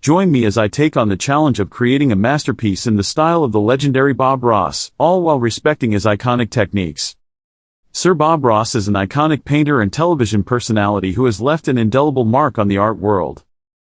Join me as I take on the challenge of creating a masterpiece in the style of the legendary Bob Ross, all while respecting his iconic techniques. Sir Bob Ross is an iconic painter and television personality who has left an indelible mark on the art world.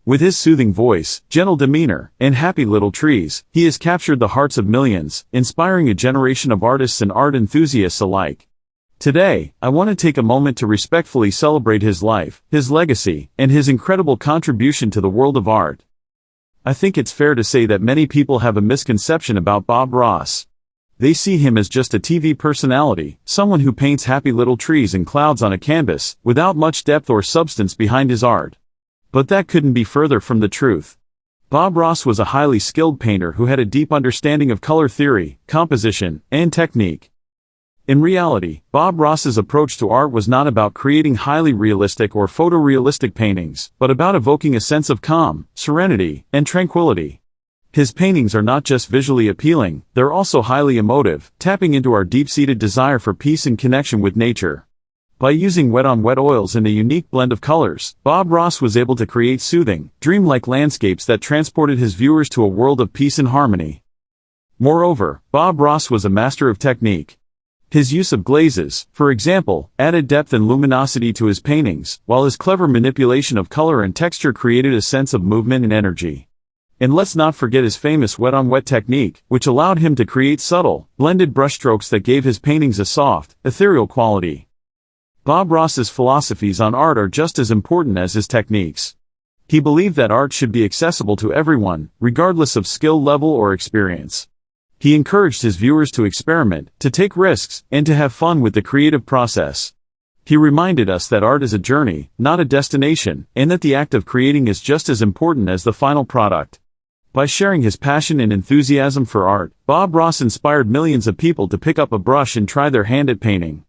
With his soothing voice, gentle demeanor, and happy little trees, he has captured the hearts of millions, inspiring a generation of artists and art enthusiasts alike. Today, I want to take a moment to respectfully celebrate his life, his legacy, and his incredible contribution to the world of art. I think it's fair to say that many people have a misconception about Bob Ross. They see him as just a TV personality, someone who paints happy little trees and clouds on a canvas, without much depth or substance behind his art. But that couldn't be further from the truth. Bob Ross was a highly skilled painter who had a deep understanding of color theory, composition, and technique. In reality, Bob Ross's approach to art was not about creating highly realistic or photorealistic paintings, but about evoking a sense of calm, serenity, and tranquility. His paintings are not just visually appealing, they're also highly emotive, tapping into our deep-seated desire for peace and connection with nature. By using wet-on-wet oils and a unique blend of colors, Bob Ross was able to create soothing, dreamlike landscapes that transported his viewers to a world of peace and harmony. Moreover, Bob Ross was a master of technique. His use of glazes, for example, added depth and luminosity to his paintings, while his clever manipulation of color and texture created a sense of movement and energy. And let's not forget his famous wet-on-wet technique, which allowed him to create subtle, blended brushstrokes that gave his paintings a soft, ethereal quality. Bob Ross's philosophies on art are just as important as his techniques. He believed that art should be accessible to everyone, regardless of skill level or experience. He encouraged his viewers to experiment, to take risks, and to have fun with the creative process. He reminded us that art is a journey, not a destination, and that the act of creating is just as important as the final product. By sharing his passion and enthusiasm for art, Bob Ross inspired millions of people to pick up a brush and try their hand at painting.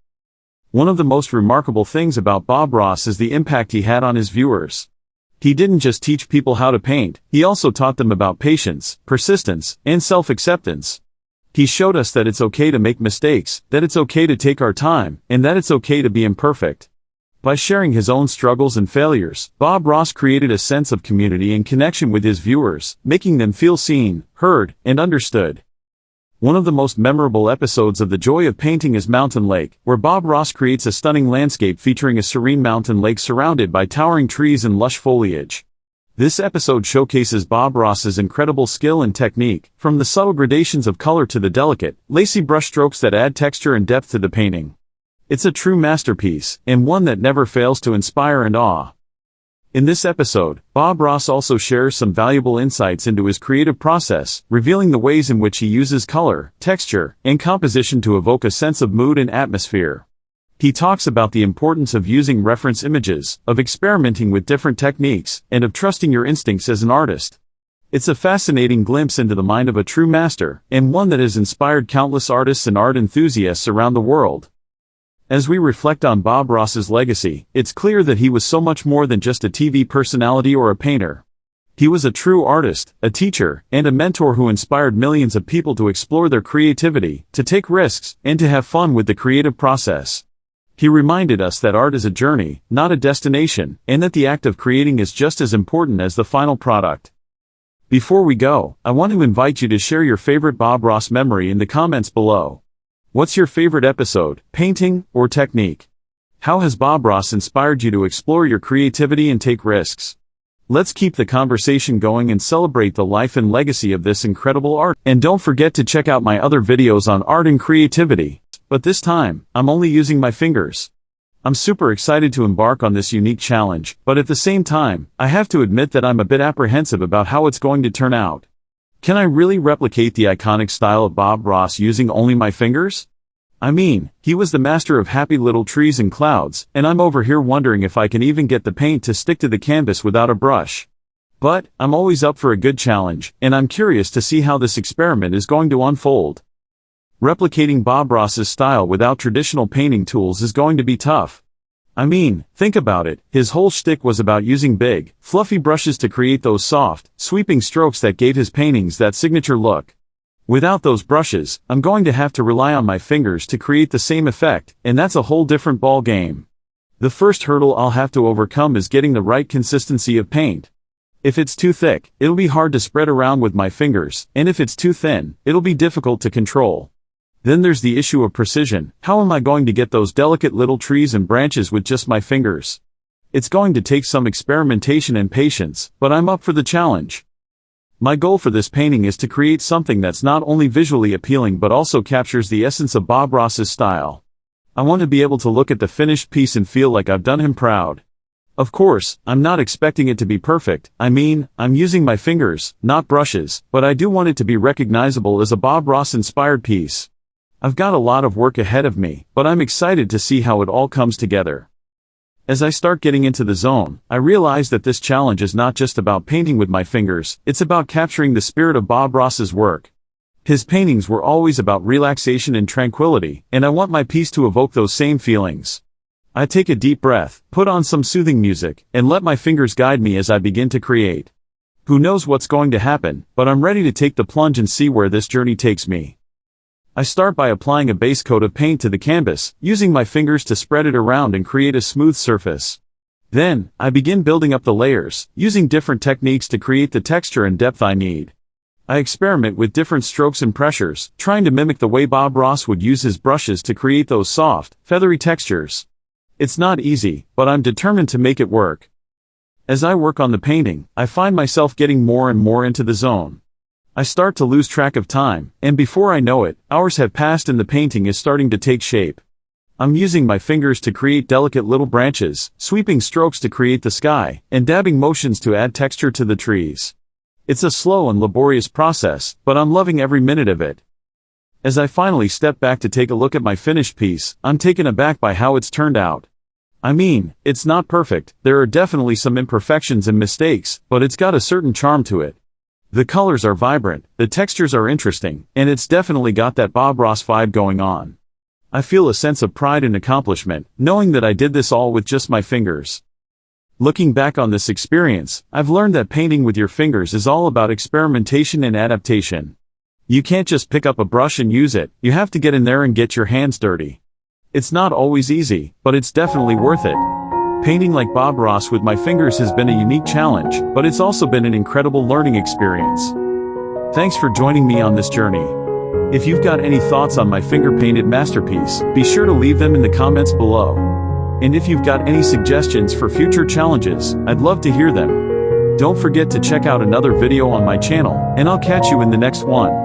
One of the most remarkable things about Bob Ross is the impact he had on his viewers. He didn't just teach people how to paint, he also taught them about patience, persistence, and self-acceptance. He showed us that it's okay to make mistakes, that it's okay to take our time, and that it's okay to be imperfect. By sharing his own struggles and failures, Bob Ross created a sense of community and connection with his viewers, making them feel seen, heard, and understood. One of the most memorable episodes of The Joy of Painting is Mountain Lake, where Bob Ross creates a stunning landscape featuring a serene mountain lake surrounded by towering trees and lush foliage. This episode showcases Bob Ross's incredible skill and technique, from the subtle gradations of color to the delicate, lacy brushstrokes that add texture and depth to the painting. It's a true masterpiece, and one that never fails to inspire and awe. In this episode, Bob Ross also shares some valuable insights into his creative process, revealing the ways in which he uses color, texture, and composition to evoke a sense of mood and atmosphere. He talks about the importance of using reference images, of experimenting with different techniques, and of trusting your instincts as an artist. It's a fascinating glimpse into the mind of a true master, and one that has inspired countless artists and art enthusiasts around the world. As we reflect on Bob Ross's legacy, it's clear that he was so much more than just a TV personality or a painter. He was a true artist, a teacher, and a mentor who inspired millions of people to explore their creativity, to take risks, and to have fun with the creative process. He reminded us that art is a journey, not a destination, and that the act of creating is just as important as the final product. Before we go, I want to invite you to share your favorite Bob Ross memory in the comments below. What's your favorite episode, painting, or technique? How has Bob Ross inspired you to explore your creativity and take risks? Let's keep the conversation going and celebrate the life and legacy of this incredible art. And don't forget to check out my other videos on art and creativity. But this time, I'm only using my fingers. I'm super excited to embark on this unique challenge, but at the same time, I have to admit that I'm a bit apprehensive about how it's going to turn out. Can I really replicate the iconic style of Bob Ross using only my fingers? I mean, he was the master of happy little trees and clouds, and I'm over here wondering if I can even get the paint to stick to the canvas without a brush. But, I'm always up for a good challenge, and I'm curious to see how this experiment is going to unfold. Replicating Bob Ross's style without traditional painting tools is going to be tough. I mean, think about it, his whole shtick was about using big, fluffy brushes to create those soft, sweeping strokes that gave his paintings that signature look. Without those brushes, I'm going to have to rely on my fingers to create the same effect, and that's a whole different ball game. The first hurdle I'll have to overcome is getting the right consistency of paint. If it's too thick, it'll be hard to spread around with my fingers, and if it's too thin, it'll be difficult to control. Then there's the issue of precision. How am I going to get those delicate little trees and branches with just my fingers? It's going to take some experimentation and patience, but I'm up for the challenge. My goal for this painting is to create something that's not only visually appealing but also captures the essence of Bob Ross's style. I want to be able to look at the finished piece and feel like I've done him proud. Of course, I'm not expecting it to be perfect. I mean, I'm using my fingers, not brushes, but I do want it to be recognizable as a Bob Ross-inspired piece. I've got a lot of work ahead of me, but I'm excited to see how it all comes together. As I start getting into the zone, I realize that this challenge is not just about painting with my fingers, it's about capturing the spirit of Bob Ross's work. His paintings were always about relaxation and tranquility, and I want my piece to evoke those same feelings. I take a deep breath, put on some soothing music, and let my fingers guide me as I begin to create. Who knows what's going to happen, but I'm ready to take the plunge and see where this journey takes me. I start by applying a base coat of paint to the canvas, using my fingers to spread it around and create a smooth surface. Then, I begin building up the layers, using different techniques to create the texture and depth I need. I experiment with different strokes and pressures, trying to mimic the way Bob Ross would use his brushes to create those soft, feathery textures. It's not easy, but I'm determined to make it work. As I work on the painting, I find myself getting more and more into the zone. I start to lose track of time, and before I know it, hours have passed and the painting is starting to take shape. I'm using my fingers to create delicate little branches, sweeping strokes to create the sky, and dabbing motions to add texture to the trees. It's a slow and laborious process, but I'm loving every minute of it. As I finally step back to take a look at my finished piece, I'm taken aback by how it's turned out. I mean, it's not perfect, there are definitely some imperfections and mistakes, but it's got a certain charm to it. The colors are vibrant, the textures are interesting, and it's definitely got that Bob Ross vibe going on. I feel a sense of pride and accomplishment, knowing that I did this all with just my fingers. Looking back on this experience, I've learned that painting with your fingers is all about experimentation and adaptation. You can't just pick up a brush and use it, you have to get in there and get your hands dirty. It's not always easy, but it's definitely worth it. Painting like Bob Ross with my fingers has been a unique challenge, but it's also been an incredible learning experience. Thanks for joining me on this journey. If you've got any thoughts on my finger-painted masterpiece, be sure to leave them in the comments below. And if you've got any suggestions for future challenges, I'd love to hear them. Don't forget to check out another video on my channel, and I'll catch you in the next one.